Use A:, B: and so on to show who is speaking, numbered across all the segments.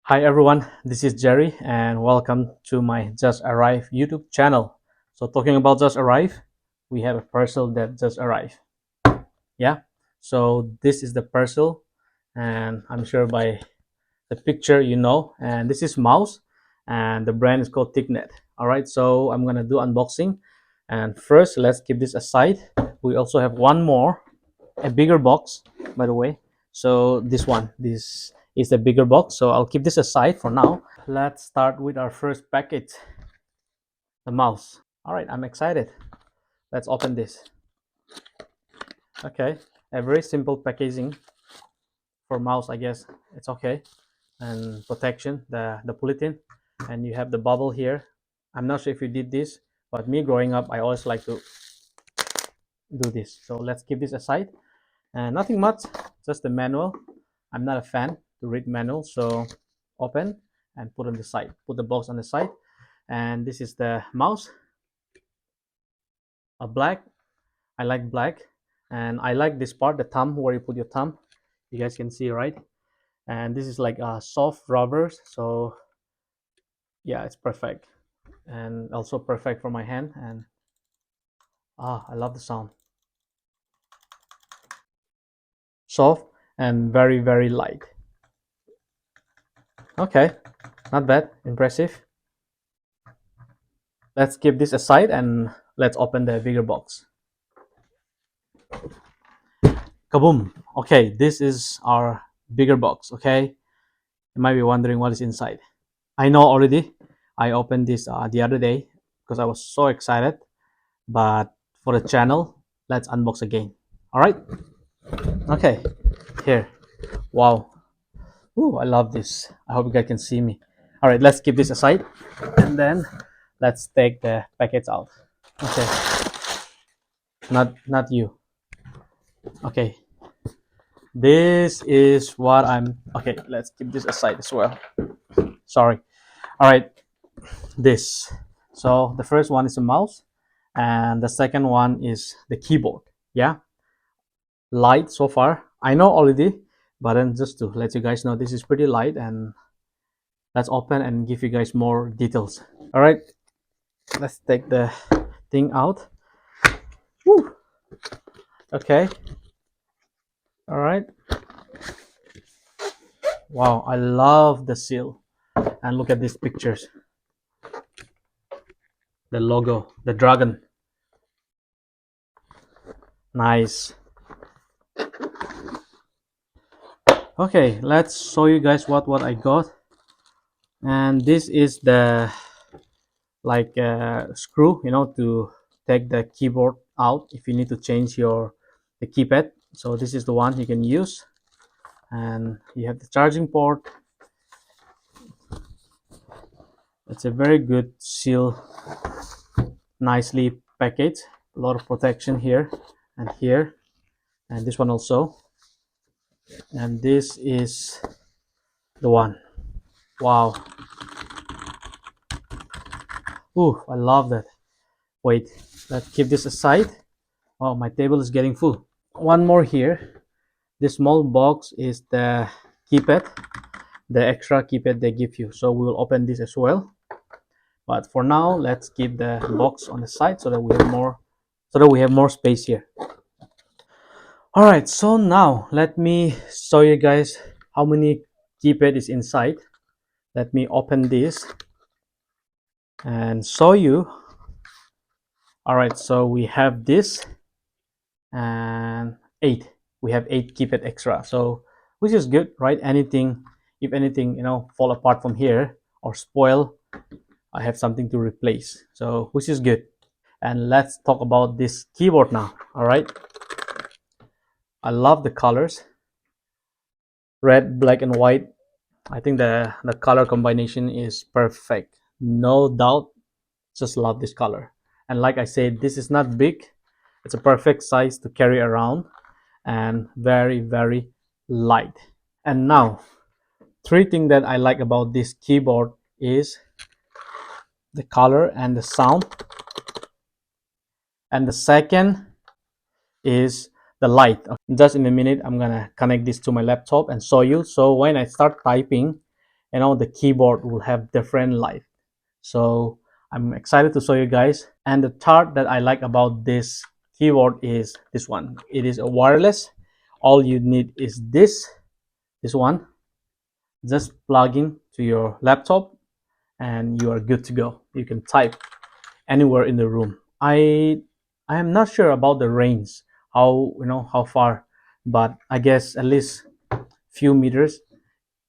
A: Hi everyone, this is Jerry and welcome to my Just Arrived YouTube channel. So talking about Just Arrived, we have a parcel that just arrived. Yeah, so this is the parcel and I'm sure by the picture you know, and this is mouse and the brand is called Tignet. Alright, so I'm gonna do unboxing and first let's keep this aside. We also have one more, a bigger box by the way. So this is the bigger box, so I'll keep this aside for now. Let's start with our first package, the mouse. All right, I'm excited. Let's open this. Okay, a very simple packaging for mouse, I guess. It's okay. And protection, the polythene, and you have the bubble here. I'm not sure if you did this, but me growing up, I always like to do this. So let's keep this aside. And nothing much, just the manual. I'm not a fan to read manual, so open and put on the side. Put the box on the side, and this is the mouse. A black. I like black, and I like this part, the thumb, where you put your thumb. You guys can see, right? And this is like a soft rubbers, so yeah, it's perfect, and also perfect for my hand. And I love the sound. Soft and very light. Okay, not bad, impressive. Let's keep this aside and let's open the bigger box. Kaboom. Okay, this is our bigger box. Okay, you might be wondering what is inside. I know already. I opened this the other day because I was so excited. But for the channel, let's unbox again. All right. Okay. Here. Wow. Ooh, I love this. I hope you guys can see me. All right. Let's keep this aside, and then let's take the packets out. Okay. Not you. Okay. This is what I'm. Okay. Let's keep this aside as well. Sorry. All right. This. So the first one is a mouse, and the second one is the keyboard. Yeah. Light so far. I know already, but then just to let you guys know, this is pretty light, and let's open and give you guys more details. All right, let's take the thing out. Woo. Okay. All right. Wow, I love the seal. And look at these pictures. The logo, the dragon. Nice. Okay, let's show you guys what I got. And this is the like screw, to take the keyboard out if you need to change the keypad. So this is the one you can use, and you have the charging port. It's a very good seal, nicely packaged, a lot of protection here and here, and this one also. And this is the one. Wow. Ooh, I love that. Wait, let's keep this aside. Oh, my table is getting full. One more here. This small box is the keypad, the extra keypad they give you. So we will open this as well. But for now, let's keep the box on the side so that we have more space here. All right, so now let me show you guys how many keypad is inside. Let me open this and show you. All right, so we have this and eight. We have eight keypad extra, so which is good, right? If anything, fall apart from here or spoil, I have something to replace. So which is good. And let's talk about this keyboard now. All right, I love the colors, red, black, and white. I think the color combination is perfect, no doubt. Just love this color. And like I said, this is not big. It's a perfect size to carry around, and very light. And now, three things that I like about this keyboard is the color and the sound. And the second is the light. Just in a minute, I'm gonna connect this to my laptop and show you. So when I start typing, the keyboard will have different light. So I'm excited to show you guys. And the part that I like about this keyboard is this one. It is a wireless. All you need is this one. Just plug in to your laptop and you are good to go. You can type anywhere in the room. I am not sure about the range, how far, but I guess at least few meters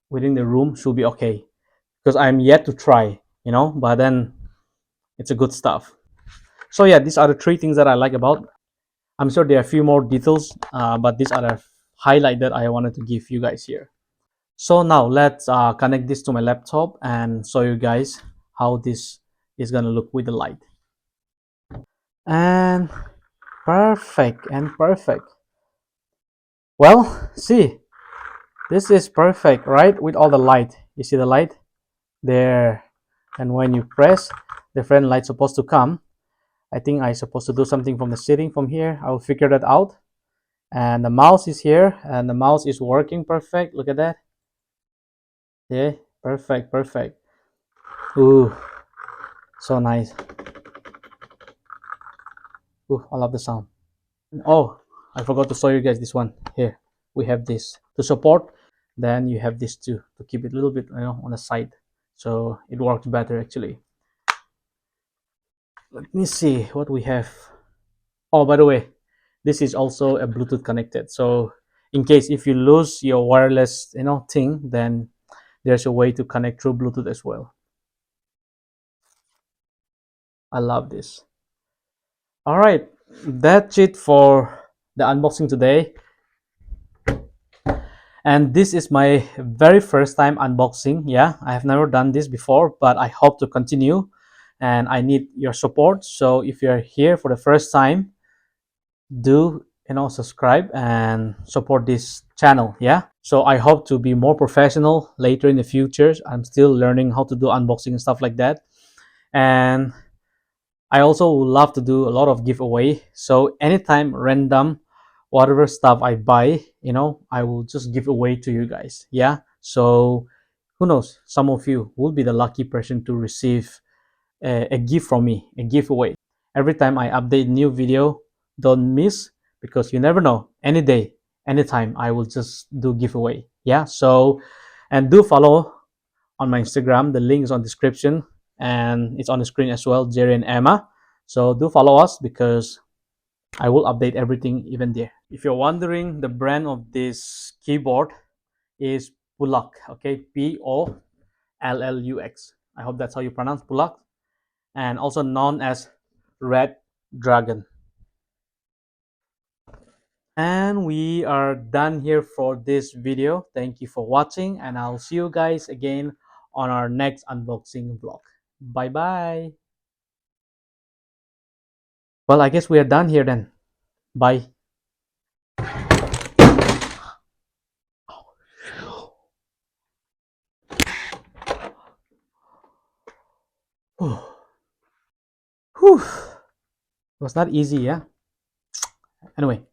A: within the room should be okay. Because I'm yet to try, but then it's a good stuff. So yeah, these are the three things that I like about. I'm sure there are a few more details, but these are the highlight that I wanted to give you guys here. So now let's connect this to my laptop and show you guys how this is gonna look with the light. And perfect and perfect. Well, see, this is perfect, right? With all the light. You see the light there, and when you press, different light supposed to come. I think I supposed to do something from the setting from here. I'll figure that out. And the mouse is here, and the mouse is working perfect. Look at that. Yeah, perfect, perfect. Ooh, so nice. Ooh, I love the sound. Oh, I forgot to show you guys this one. Here, we have this to support. Then you have this too to keep it a little bit, on the side, so it works better actually. Let me see what we have. Oh, by the way, this is also a Bluetooth connected. So in case if you lose your wireless, thing, then there's a way to connect through Bluetooth as well. I love this. All right, that's it for the unboxing today. And this is my very first time unboxing. Yeah, I have never done this before, but I hope to continue, and I need your support. So if you're here for the first time, do subscribe and support this channel. Yeah, so I hope to be more professional later in the future. I'm still learning how to do unboxing and stuff like that, and I also love to do a lot of giveaway. So anytime random whatever stuff I buy, I will just give away to you guys. Yeah. So who knows? Some of you will be the lucky person to receive a gift from me, a giveaway. Every time I update new video, don't miss, because you never know. Any day, anytime, I will just do giveaway. Yeah. So, and do follow on my Instagram. The link is on description and it's on the screen as well, Jerry and Emma. So do follow us because I will update everything even there. If you're wondering, the brand of this keyboard is Pulak. Okay, Pollux. I hope that's how you pronounce Pulak, and also known as Red Dragon. And we are done here for this video. Thank you for watching, and I'll see you guys again on our next unboxing vlog. Bye bye. Well, I guess we are done here then. Bye. Whew. It was not easy, yeah? Anyway.